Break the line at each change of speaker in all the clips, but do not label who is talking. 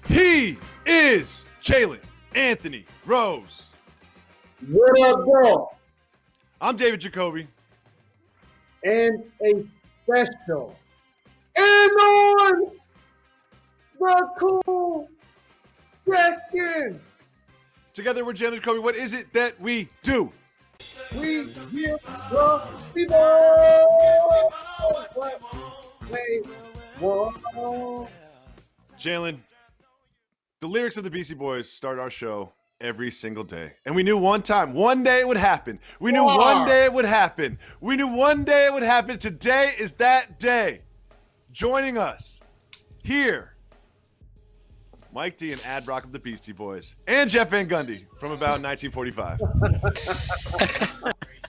He is Jalen Anthony Rose.
What up, bro?
I'm David Jacoby.
And a special and on the cool question.
Together we're Jalen Jacoby. What is it that we do?
We give the people what they want.
Jalen, the lyrics of the Beastie Boys start our show every single day. And we knew one day it would happen. We knew one day it would happen. We knew one day it would happen. Today is that day. Joining us here, Mike D and Ad Rock of the Beastie Boys, and Jeff Van Gundy from about 1945.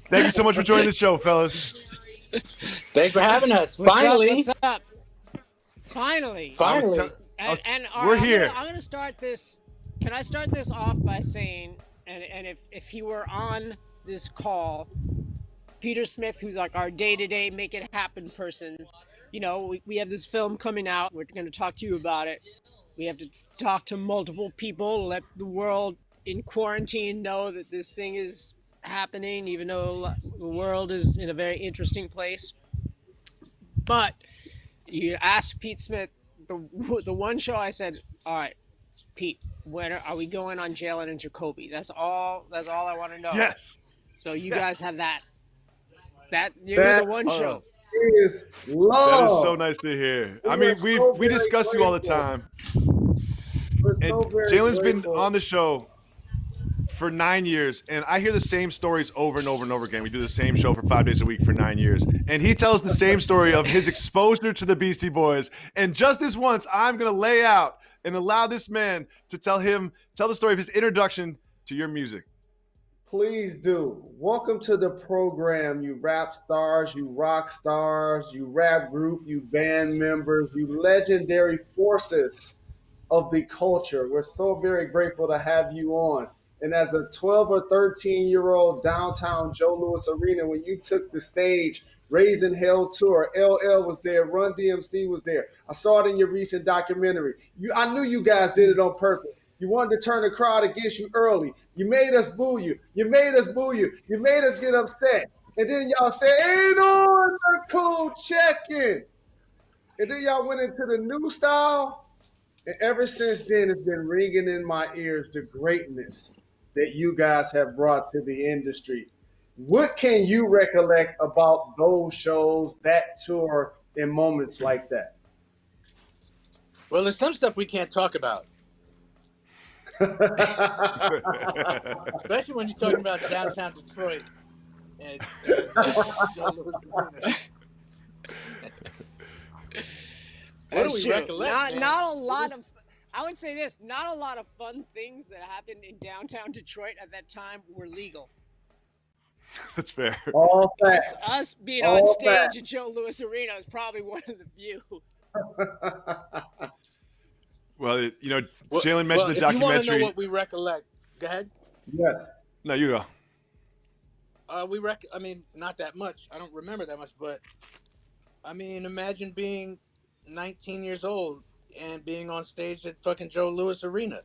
Thank you so much for joining the show, fellas.
Thanks for having us.
What's up? Finally.
We're here.
I'm gonna start this. Can I start this off by saying, and if he were on this call, Peter Smith, who's like our day-to-day make it happen person, you know, we have this film coming out. We're going to talk to you about it. We have to talk to multiple people, let the world in quarantine know that this thing is happening, even though the world is in a very interesting place. But you asked Pete Smith, the one show I said, all right, Pete, when are we going on Jalen and Jacoby? That's all I want to know.
Yes.
So you guys have that. You're the one show.
Is love.
That is so nice to hear. I mean, we discuss you all the time. And Jalen's been on the show for 9 years, and I hear the same stories over and over and over again. We do the same show for 5 days a week for 9 years, and he tells the same story of his exposure to the Beastie Boys. And just this once, I'm going to lay out and allow this man to tell the story of his introduction to your music.
Please do. Welcome to the program, you rap stars, you rock stars, you rap group, you band members, you legendary forces of the culture. We're so very grateful to have you on. And as a 12 or 13-year-old downtown Joe Louis Arena, when you took the stage, Raising Hell Tour, LL was there, Run DMC was there. I saw it in your recent documentary. I knew you guys did it on purpose. You wanted to turn the crowd against you early. You made us boo you. You made us boo you. You made us get upset. And then y'all said, ain't on the cool check-in. And then y'all went into the new style. And ever since then, it's been ringing in my ears, the greatness that you guys have brought to the industry. What can you recollect about those shows, that tour, and moments like that?
Well, there's some stuff we can't talk about. Especially when you're talking about downtown Detroit and Joe Louis Arena. What do we recollect?
Not a lot of. I would say this: not a lot of fun things that happened in downtown Detroit at that time were legal.
That's fair.
All facts.
Us being on stage at Joe Louis Arena is probably one of the few.
Well, Jalen mentioned the documentary.
If you want to know what we recollect, go ahead.
Yes.
No, you go.
I mean, not that much. I don't remember that much, but I mean, imagine being 19 years old and being on stage at fucking Joe Louis Arena,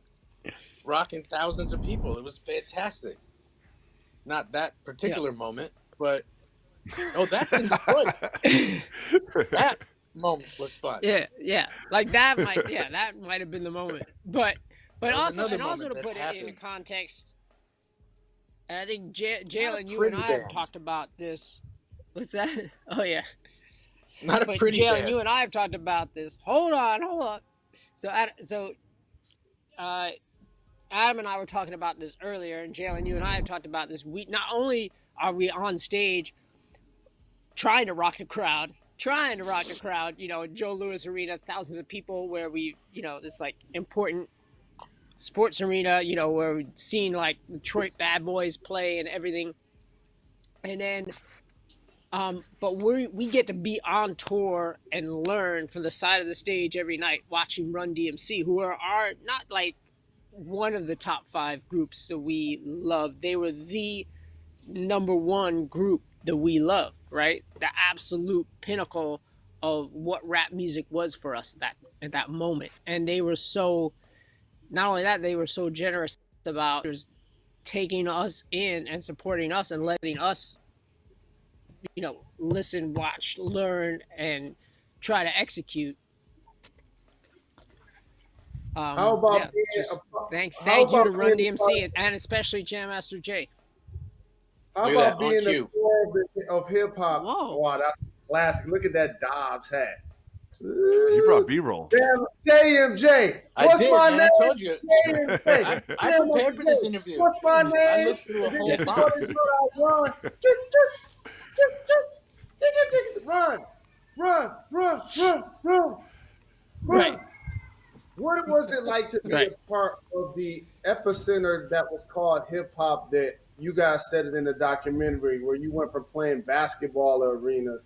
rocking thousands of people. It was fantastic. Not that particular moment, but that's in Detroit. That moment was fun.
Yeah. Like that might have been the moment. But also to put it in context, and I think Jalen, you and I have talked about this. What's that? Oh yeah.
Not a pretty band.
Jalen, you and I have talked about this. Hold on. So Adam and I were talking about this earlier, and Jalen, you and I have talked about this. We not only are we on stage trying to rock the crowd, at Joe Louis Arena, thousands of people where we, this like important sports arena, where we've seen like Detroit Bad Boys play and everything. And then, but we get to be on tour and learn from the side of the stage every night, watching Run DMC, who are not like one of the top 5 groups that we love. They were the number one group that we love, right? The absolute pinnacle of what rap music was for us at that moment. And they were so not only that, they were so generous about taking us in and supporting us and letting us, listen, watch, learn, and try to execute.
How about
Yeah,
being
just
how
thank you to
about
Run
being a part
DMC and especially Jam Master Jay.
How
Look at that,
about
on
being the
cue.
core of hip hop?
Whoa.
Wow, that's classic. Look at that Dobbs hat.
He brought B-roll.
Damn, JMJ.
I
What's
did,
my
man.
name?
I told you.
JMJ.
I
Damn,
prepared for this interview.
what's my
I
name?
looked through a whole
Yeah.
box.
Run. Run. Run. Run. Run. Run.
Right.
What was it like to be
Right.
a part of the epicenter that was called hip hop that you guys said it in the documentary where you went from playing basketball arenas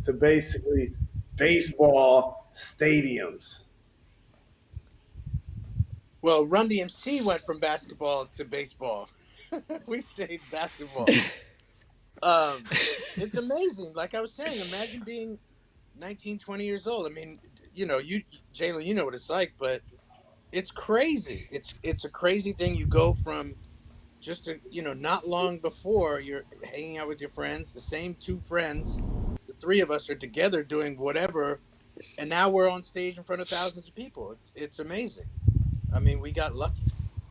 to basically baseball stadiums?
Well, Run DMC went from basketball to baseball. We stayed basketball. It's amazing. Like I was saying, imagine being 19, 20 years old. I mean, you, Jalen, you know what it's like, but it's crazy. It's a crazy thing. You go from just not long before you're hanging out with your friends, the same two friends, the three of us are together doing whatever, and now we're on stage in front of thousands of people. It's amazing. I mean, we got lucky.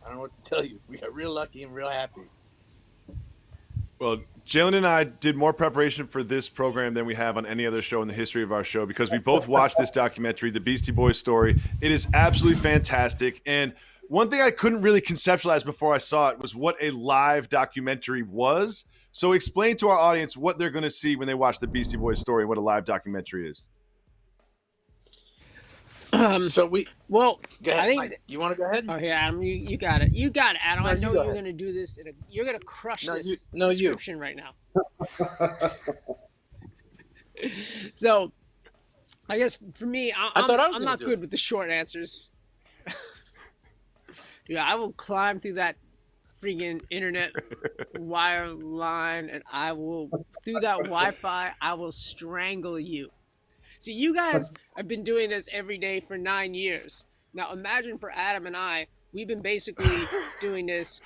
I don't know what to tell you. We got real lucky and real happy.
Well, Jalen and I did more preparation for this program than we have on any other show in the history of our show because we both watched this documentary, The Beastie Boys Story. It is absolutely fantastic. And one thing I couldn't really conceptualize before I saw it was what a live documentary was. So explain to our audience what they're going to see when they watch The Beastie Boys Story and what a live documentary is.
So we
Well,
go ahead,
I think.
Mike. You want to go ahead?
Oh, yeah, Adam, you got it. You got it, Adam.
No,
I
you
know
go
you're
ahead.
going to do this. You're going to crush
No,
this
you.
description right now. So, I guess for me,
I thought I was
I'm
gonna
not
do
good
it.
with the short answers. Dude, I will climb through that freaking internet wire line, and I will through that Wi-Fi. I will strangle you. See, you guys have been doing this every day for 9 years. Now, imagine for Adam and I, we've been basically doing this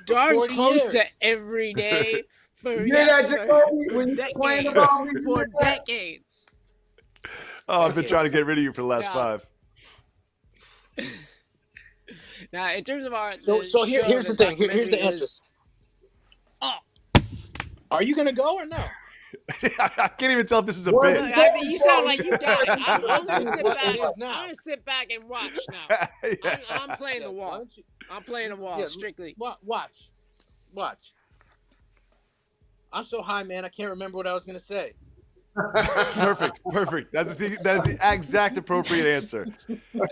darn
40
close to
years.
every day for,
You hear that, Jacoby? When you complain about me,
for decades.
Oh, I've been trying to get rid of you for the last
Yeah.
5.
Now, in terms of
So here's the thing. Here's the answer. Are you gonna go or no?
I can't even tell if this is a
What?
bit.
I think you sound like you got it. I'm gonna sit
What
back.
it is
I'm
now.
gonna sit back and watch now.
Yeah.
I'm playing the
Why
wall.
don't you-
I'm playing the wall
Yeah,
strictly.
Watch. I'm so high, man. I can't remember what I was gonna say.
Perfect. That is the exact appropriate answer.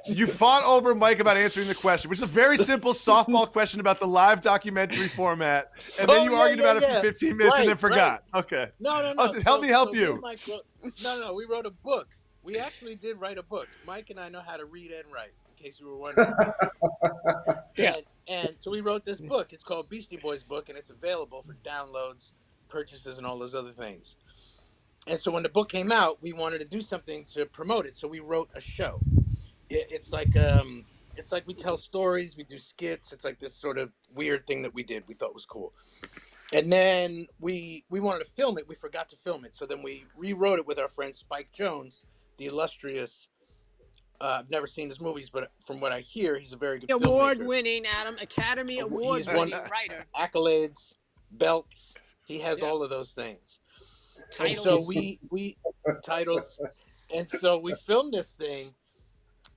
You fought over Mike about answering the question, which is a very simple softball question about the live documentary format, and then you argued about it for 15 minutes and then forgot. Okay.
No.
Oh, help me help you.
Mike wrote, we wrote a book. We actually did write a book. Mike and I know how to read and write, in case you were wondering.
Yeah.
And so we wrote this book. It's called Beastie Boys Book, and it's available for downloads, purchases, and all those other things. And so when the book came out, we wanted to do something to promote it. So we wrote a show. It's like we tell stories, we do skits. It's like this sort of weird thing that we did. We thought was cool. And then we wanted to film it. We forgot to film it. So then we rewrote it with our friend Spike Jonze, the illustrious. I've never seen his movies, but from what I hear, he's a very good filmmaker.
Award-winning, Adam, Academy Award-winning writer.
Accolades, belts. He has all of those things.
Titles.
And so we titles, and so we filmed this thing,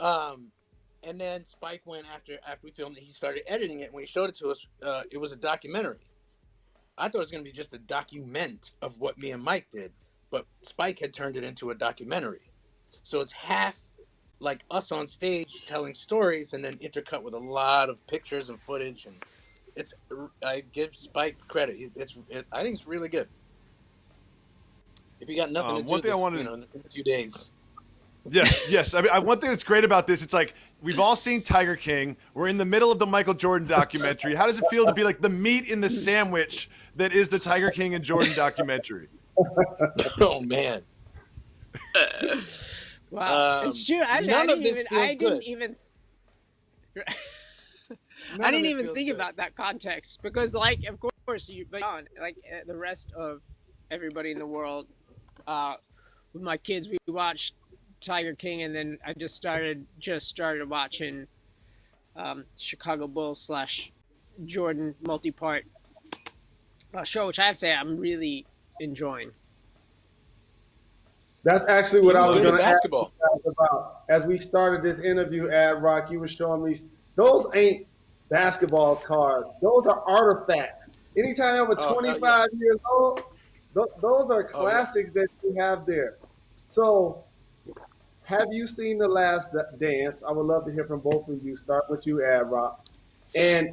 and then Spike went after we filmed it. He started editing it. When he showed it to us, it was a documentary. I thought it was going to be just a document of what me and Mike did, but Spike had turned it into a documentary. So it's half like us on stage telling stories, and then intercut with a lot of pictures and footage. And I give Spike credit. I think it's really good. If you got nothing to do
one thing
this,
I wanted
in a few days.
Yes. I mean, one thing that's great about this, it's like we've all seen Tiger King. We're in the middle of the Michael Jordan documentary. How does it feel to be like the meat in the sandwich that is the Tiger King and Jordan documentary?
Oh man!
Wow, it's true. I didn't even I didn't even think about that context because, like, of course, like the rest of everybody in the world, with my kids, we watched Tiger King, and then I just started watching Chicago Bulls / Jordan multi-part show, which I have to say I'm really enjoying.
That's actually what I was going to ask you about. As we started this interview, Ad Rock, you were showing me those ain't basketball cards. Those are artifacts. Anytime over 25 years old, those are classics that you have there. So, have you seen The Last Dance? I would love to hear from both of you. Start with you, Ad Rock. And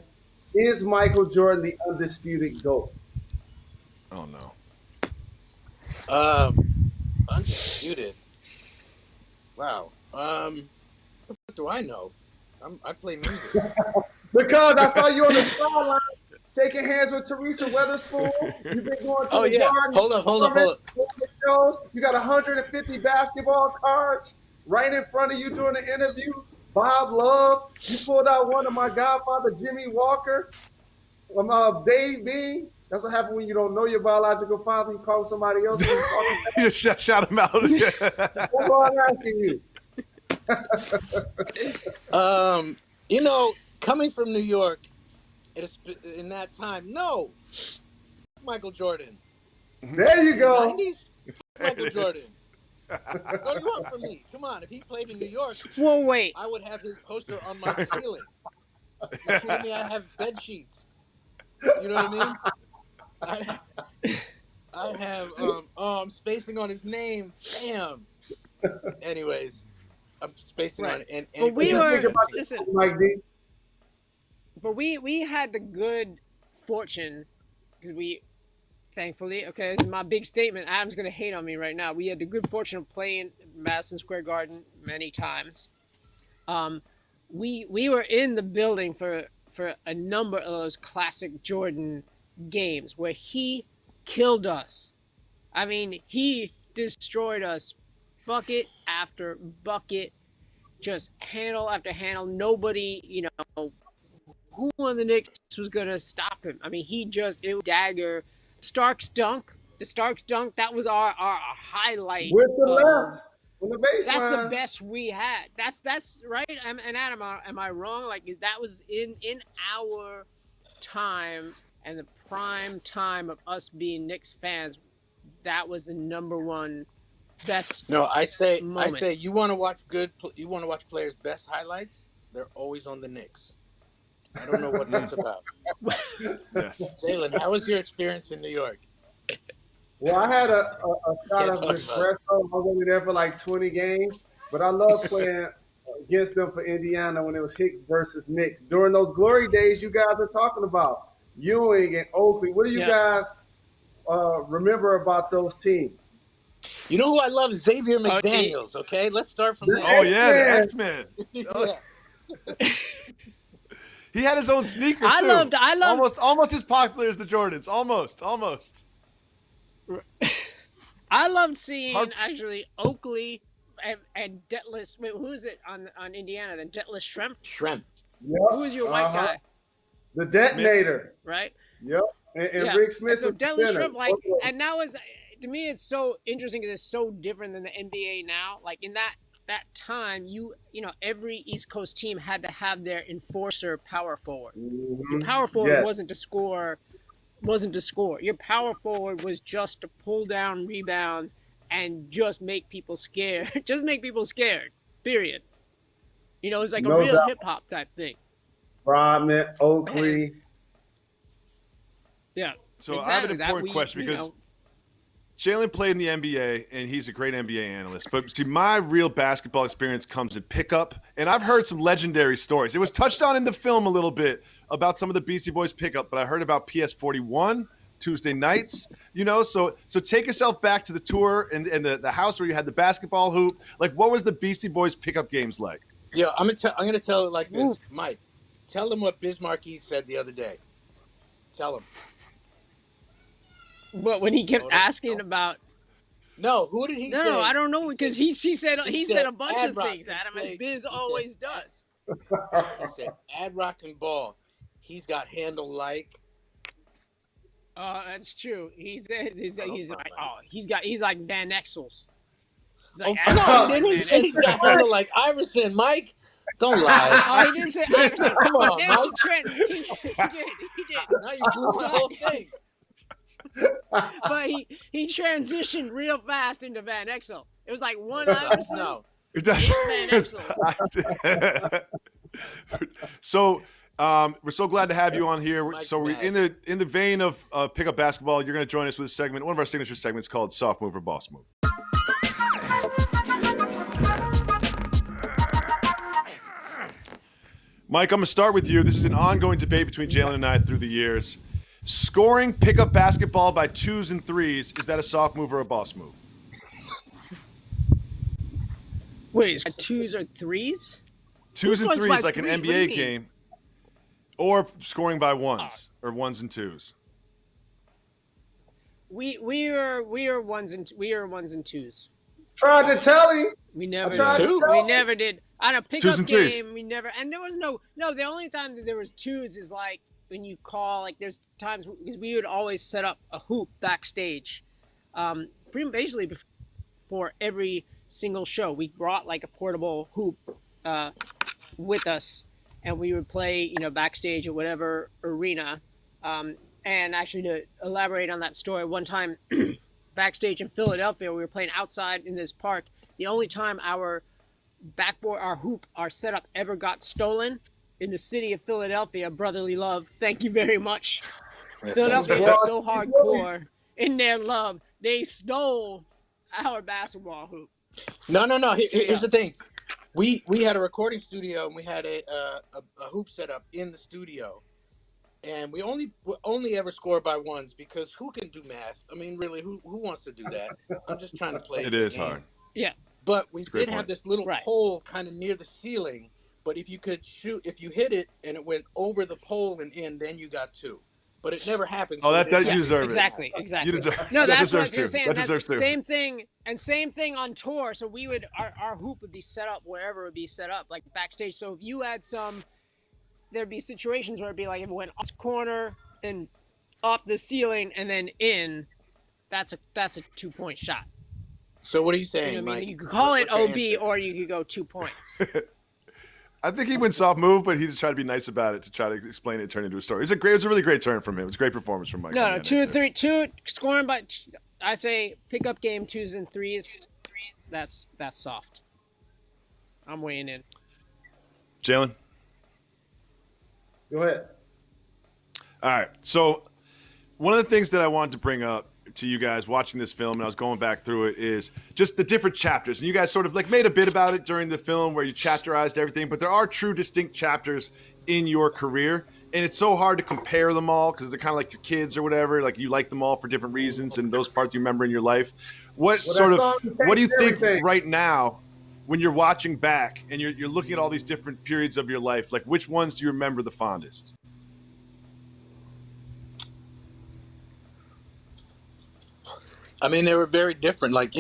is Michael Jordan the undisputed GOAT?
Oh, no.
Undisputed. Wow. What do I know? I play music.
Because I saw you on the sideline shaking hands with Teresa Weatherspoon. You've been going to the garden.
Hold up.
Shows. You got 150 basketball cards right in front of you during the interview. Bob Love. You pulled out one of my godfather, Jimmy Walker. Dave Bean. That's what happens when you don't know your biological father. You call somebody else.
You shout him out.
That's all I'm asking
you. Coming from New York, in that time, no. Michael Jordan.
There you go.
90s, Michael Jordan. What do you want from me? Come on, if he played in New York,
well, wait.
I would have his poster on my ceiling. You're kidding me? I have bed sheets. You know what I mean? I have I'm spacing on his name. Damn. Anyways, I'm spacing on it. And
but we were listen.
Mike D.
But we had the good fortune because thankfully, okay, this is my big statement. Adam's gonna hate on me right now. We had the good fortune of playing Madison Square Garden many times. We were in the building for a number of those classic Jordan games where he killed us. I mean, he destroyed us bucket after bucket, just handle after handle. Nobody, who on the Knicks was going to stop him? I mean, it was dagger. The Starks dunk, that was our highlight.
With the left, on the baseline.
That's the best we had. That's right. And Adam, am I wrong? Like, that was in our time and the prime time of us being Knicks fans. That was the number one best.
No, I say
moment.
You want to watch players' best highlights? They're always on the Knicks. I don't know what that's about.
Yes.
Jalen, how was your experience in New York?
Well, I had a shot of espresso. I was only there for like 20 games, but I love playing against them for Indiana when it was Hicks versus Knicks. During those glory days you guys are talking about, Ewing and Oakley. What do you guys remember about those teams?
You know who I love? Xavier McDaniels, okay? Let's start from there.
Oh, yeah, the X-Men.
Yeah.
He had his own sneaker, too.
I loved
almost as popular as the Jordans. Almost.
I loved seeing actually Oakley and Detless. Wait, who is it on Indiana? Then Detless Schrempf.
Yep.
Who was your white guy?
The Detonator.
Right.
Yep. And Rick Smith.
And so Detless Schrempf, and that was, to me, it's so interesting because it's so different than the NBA now. Like in that time, every East Coast team had to have their enforcer power forward.
Mm-hmm.
The power forward wasn't to score. Your power forward was just to pull down rebounds and just make people scared. Period. It was like a real hip hop type thing.
Rodman, Oakley.
Yeah.
So exactly. I have an important question because Jalen played in the NBA, and he's a great NBA analyst. But see, my real basketball experience comes in pickup, and I've heard some legendary stories. It was touched on in the film a little bit about some of the Beastie Boys pickup, but I heard about PS41 Tuesday nights. So take yourself back to the tour and the house where you had the basketball hoop. Like, what was the Beastie Boys pickup games like?
Yeah, I'm gonna tell it like this, Mike. Tell them what Biz Markie said the other day. Tell him.
But when he kept asking about,
who did he say?
No, I don't know because he said a bunch of things, Adam, as Biz always does.
He said, "Add rock and ball. He's got handle like."
That's true. He's like,
Mike.
he's like Van Exels. He's
Oh,
like,
no,
like
didn't he say he's got handle like Iverson, Mike? Don't lie.
Oh, he didn't say Iverson.
Come
But
on,
then
Mike.
he did.
Now you blew the whole thing.
But he transitioned real fast into Van Exel. It was like one Iverson.
No.
It does.
Van Exel.
So we're so glad to have you on here.
Mike's
So we're
mad.
in the vein of pickup basketball. You're going to join us with a segment, one of our signature segments called Soft Move or Boss Move. Mike, I'm going to start with you. This is an ongoing debate between Jalen and I through the years. Scoring pickup basketball by 2s and 3s, is that a soft move or a boss move?
Wait, is it 2s or 3s?
2s and
scores by
3s like an
three? What do you
NBA
mean?
game, or scoring by 1s or 1s and 2s.
We are 1s and 2s.
Tried to tell him.
We never
tried
did.
to tell
We
him.
never did. On a
2s
pickup
and 3s.
game, we never. And there was no. The only time that there was 2s is like when you call. Like there's times because we would always set up a hoop backstage, basically before every single show. We brought like a portable hoop with us, and we would play backstage at whatever arena. And actually, to elaborate on that story, one time backstage in Philadelphia, we were playing outside in this park. The only time our backboard, our hoop, our setup ever got stolen in the city of Philadelphia. Brotherly love. Thank you very much. Philadelphia is so hardcore in their love. They stole our basketball hoop.
No. Here's the thing. We had a recording studio and we had a hoop set up in the studio, and we only ever score by 1s because who can do math? I mean, really, who wants to do that? I'm just trying to play.
It is
game.
hard.
Yeah.
But we
great
did have
point.
this little pole kind of near the ceiling. But if you could shoot, if you hit it and it went over the pole and in, then you got 2. But it never happened.
Oh, that you deserve
Exactly.
it. You deserve,
No,
that
that's what I
deserves
was
two.
saying.
That
That's
deserves
the
two.
same thing on tour. So we would our hoop would be set up wherever it would be set up, like backstage. So if you had there'd be situations where it'd be like if it went off the corner and off the ceiling and then in, that's a 2-point shot.
So what are you saying,
You know what I mean?
Mike?
You could call it
What's
OB
your answer?
or you could go 2 points.
I think he went soft move, but he just tried to be nice about it to try to explain it and turn it into a story. It was a really great turn from him. It was a great performance from Mike.
No, 2 or 3, 2 scoring by. I say pickup game 2s and 3s. That's soft. I'm weighing in.
Jalen?
Go ahead.
All right. So one of the things that I wanted to bring up to you guys watching this film, and I was going back through it, is just the different chapters. And you guys sort of like made a bit about it during the film where you chapterized everything, but there are true distinct chapters in your career. And it's so hard to compare them all because they're kind of like your kids or whatever. Like you like them all for different reasons and those parts you remember in your life. What do you think right now when you're watching back and you're looking at all these different periods of your life? Like which ones do you remember the fondest?
I mean, they were very different. Like, I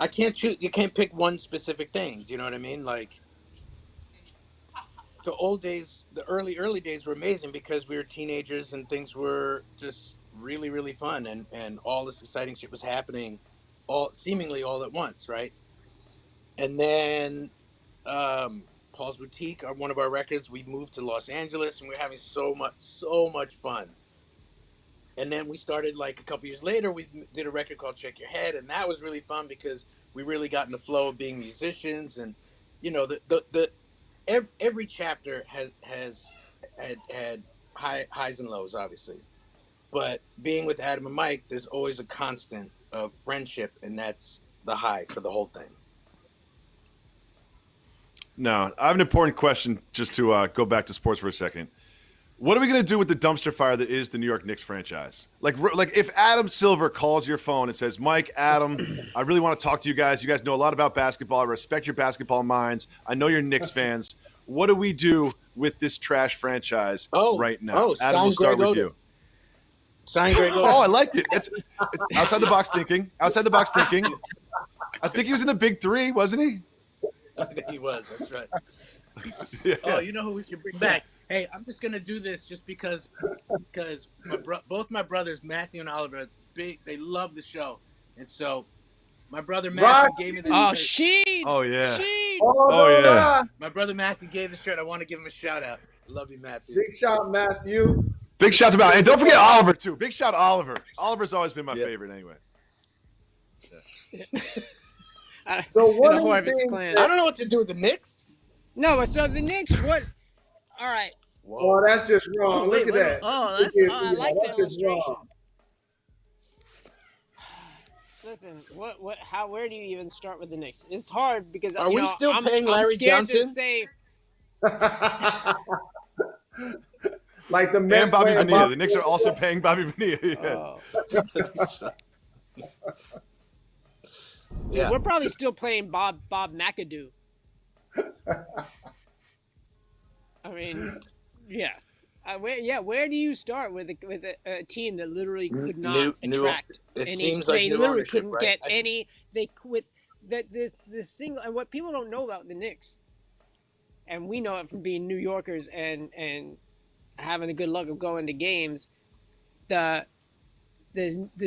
can't choose. You can't pick one specific thing. Do you know what I mean? Like, the old days, the early days were amazing because we were teenagers and things were just really, really fun. And all this exciting shit was happening seemingly all at once, right? And then Paul's Boutique, one of our records, we moved to Los Angeles and we were having so much fun. And then we started like a couple years later, we did a record called Check Your Head. And that was really fun because we really got in the flow of being musicians. And, every chapter had highs and lows, obviously. But being with Adam and Mike, there's always a constant of friendship. And that's the high for the whole thing.
No, I have an important question just to go back to sports for a second. What are we going to do with the dumpster fire that is the New York Knicks franchise? Like if Adam Silver calls your phone and says, Mike, Adam, I really want to talk to you guys. You guys know a lot about basketball. I respect your basketball minds. I know you're Knicks fans. What do we do with this trash franchise right now? Adam, we'll start with you.
Sign Greg Oden.
Oh, I like it. It's outside the box thinking. Outside the box thinking. I think he was in the big three, wasn't he?
He was. That's right.
Yeah.
Oh, you know who we should bring back? Hey, I'm just gonna do this just because both my brothers Matthew and Oliver they love the show, and so my brother Matthew gave me the
Oh,
shirt.
Sheen.
Oh yeah.
Sheen.
Oh yeah.
My brother Matthew gave the shirt. I want to give him a shout out. I love you, Matthew.
Big shout, Matthew.
Big shout out, and don't forget Oliver too. Big shout out Oliver. Oliver's always been my favorite anyway.
So what
the
do you
Horovitz
think?
clan.
I don't know what to do with the Knicks.
No, so the Knicks. What? All right.
Oh, that's just wrong.
Oh, wait,
Look at that.
Oh, that's. I like the illustration. Listen, where do you even start with the Knicks? It's hard because
Are we still
I'm
paying Larry
scared
Johnson?
to say.
Like the Mets
And Bobby
playing
Bonilla. The Knicks are also paying Bobby Bonilla.
Yeah.
We're probably still playing Bob McAdoo. I mean, yeah. Where do you start with a team that literally could not attract
it
any?
Seems like
they
new
literally
ownership,
couldn't
right?
get any. They quit the single. And what people don't know about the Knicks, and we know it from being New Yorkers and having the good luck of going to games, the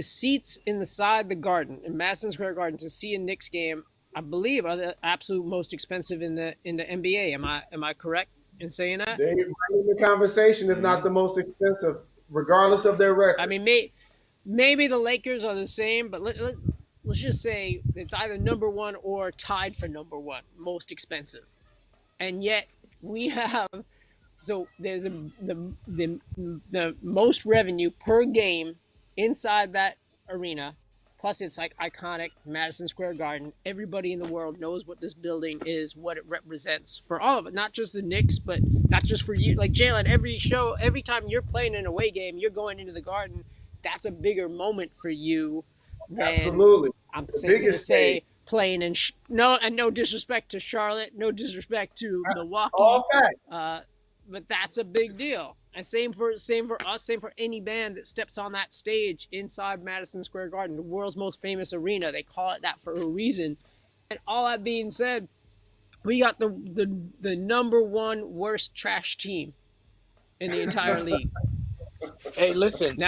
seats in the side of the Garden in Madison Square Garden to see a Knicks game, I believe, are the absolute most expensive in the NBA. Am I correct in saying that?
They're in the conversation, if not the most expensive, regardless of their record.
I mean, maybe the Lakers are the same, but let's just say it's either number one or tied for number one, most expensive, and yet we have. So there's the most revenue per game inside that arena. Plus, it's like iconic Madison Square Garden. Everybody in the world knows what this building is, what it represents for all of it. Not just the Knicks, but not just for you. Like Jalen, every time you're playing an away game, you're going into the Garden. That's a bigger moment for you than
absolutely.
I'm saying to say playing in no disrespect to Charlotte, no disrespect to Milwaukee.
All facts.
But that's a big deal. And same for us, same for any band that steps on that stage inside Madison Square Garden, the world's most famous arena. They call it that for a reason. And all that being said, we got the number one worst trash team in the entire league.
Hey, listen.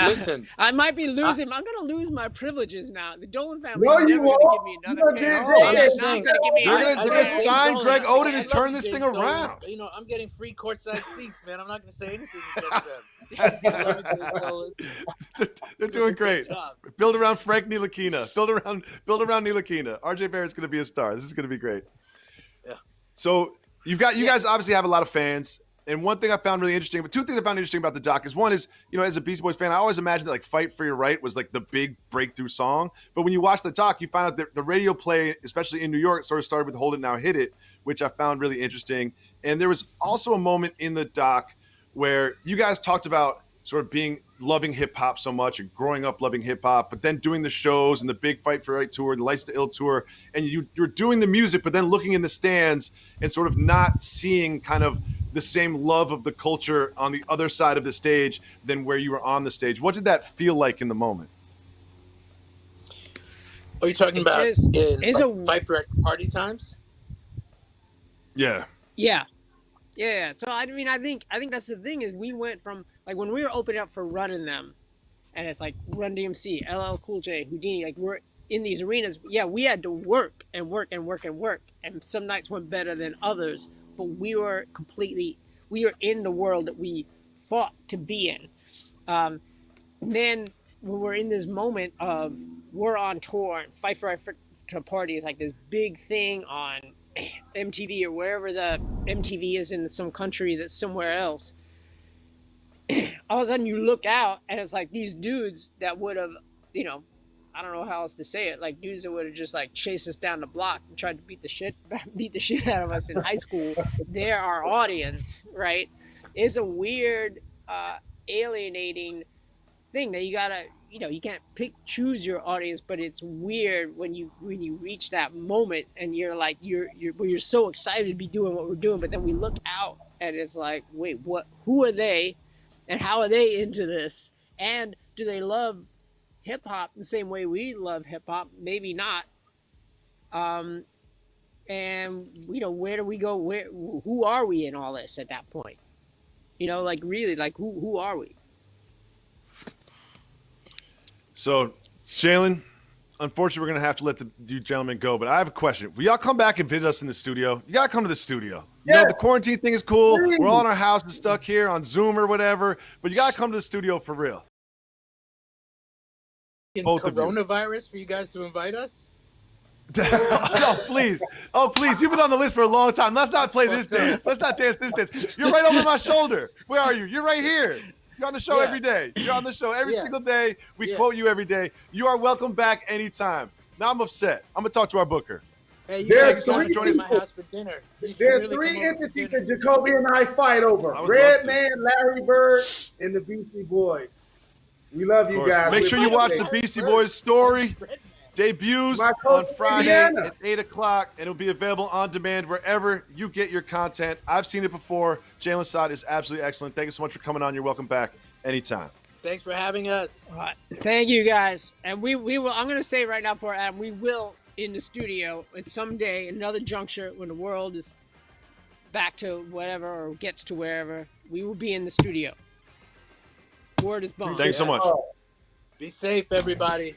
I might be losing. I'm going to lose my privileges now. The Dolan family
No,
is never going to give me another chance. They're not going to give me
They're
another
going
chance.
to sign Greg Oden and turn this
James
thing
Dolan.
around.
You know, I'm getting free courtside seats, man. I'm not going to say anything against them. I love you, James Dolan.
They're doing great.
job.
Build around Frank Ntilikina. Build around Ntilikina. RJ Barrett's going to be a star. This is going to be great.
Yeah.
So you guys obviously have a lot of fans. And one thing I found really interesting, but two things I found interesting about the doc is one is, you know, as a Beastie Boys fan, I always imagined that like Fight for Your Right was like the big breakthrough song. But when you watch the doc, you find out that the radio play, especially in New York, sort of started with Hold It Now Hit It, which I found really interesting. And there was also a moment in the doc where you guys talked about sort of loving hip hop so much and growing up loving hip hop, but then doing the shows and the big Fight for Right tour, the Lights to Ill tour, and you're doing the music, but then looking in the stands and sort of not seeing kind of the same love of the culture on the other side of the stage than where you were on the stage. What did that feel like in the moment?
Are you talking about Fight for Right party times?
Yeah.
Yeah. So I mean, I think that's the thing is we went from like when we were opening up for Running Them, and it's like Run DMC, LL Cool J, Houdini, like we're in these arenas. Yeah, we had to work, and some nights went better than others, but we were in the world that we fought to be in. Then when we're in this moment of we're on tour and Fight for Right to Party is like this big thing on MTV or wherever the MTV is in some country that's somewhere else. All of a sudden you look out and it's like these dudes that would have, you know, I don't know how else to say it, like dudes that would have just like chased us down the block and tried to beat the shit out of us in high school. They're our audience, right? It's a weird, alienating thing that you gotta, you know, you can't choose your audience, but it's weird when you reach that moment and you're like you're so excited to be doing what we're doing, but then we look out and it's like, wait, who are they, and how are they into this, and do they love hip hop the same way we love hip hop? Maybe not. And where do we go? Who are we in all this at that point? Like really, like who are we?
So, Jalen, unfortunately, we're going to have to let you gentlemen go, but I have a question. Will y'all come back and visit us in the studio? You got to come to the studio. You know, the quarantine thing is cool.
Please.
We're all in our houses stuck here on Zoom or whatever, but you got to come to the studio for real. Both of you.
Coronavirus for you guys to invite us?
Oh, please. Oh, please. You've been on the list for a long time. Let's not play this dance. Let's not dance this dance. You're right over my shoulder. Where are you? You're right here. You're on the show every day. You're on the show every single day. We quote you every day. You are welcome back anytime. Now I'm upset. I'm going to talk to our booker.
Hey, you guys are joining my house for dinner.
There's three entities that Jacoby and I fight over. Redman, Larry Bird, and the Beastie Boys. We love you guys.
Make sure you watch the Beastie Boys Story. Debuts on Friday at 8 o'clock, and it'll be available on demand wherever you get your content. I've seen it before. Jalen Sod is absolutely excellent. Thank you so much for coming on. You're welcome back anytime.
Thanks for having us.
Thank you, guys. And we will, I'm going to say right now for Adam, we will in the studio at someday, another juncture when the world is back to whatever or gets to wherever, we will be in the studio. Word is bond.
Thanks so much.
Be safe, everybody.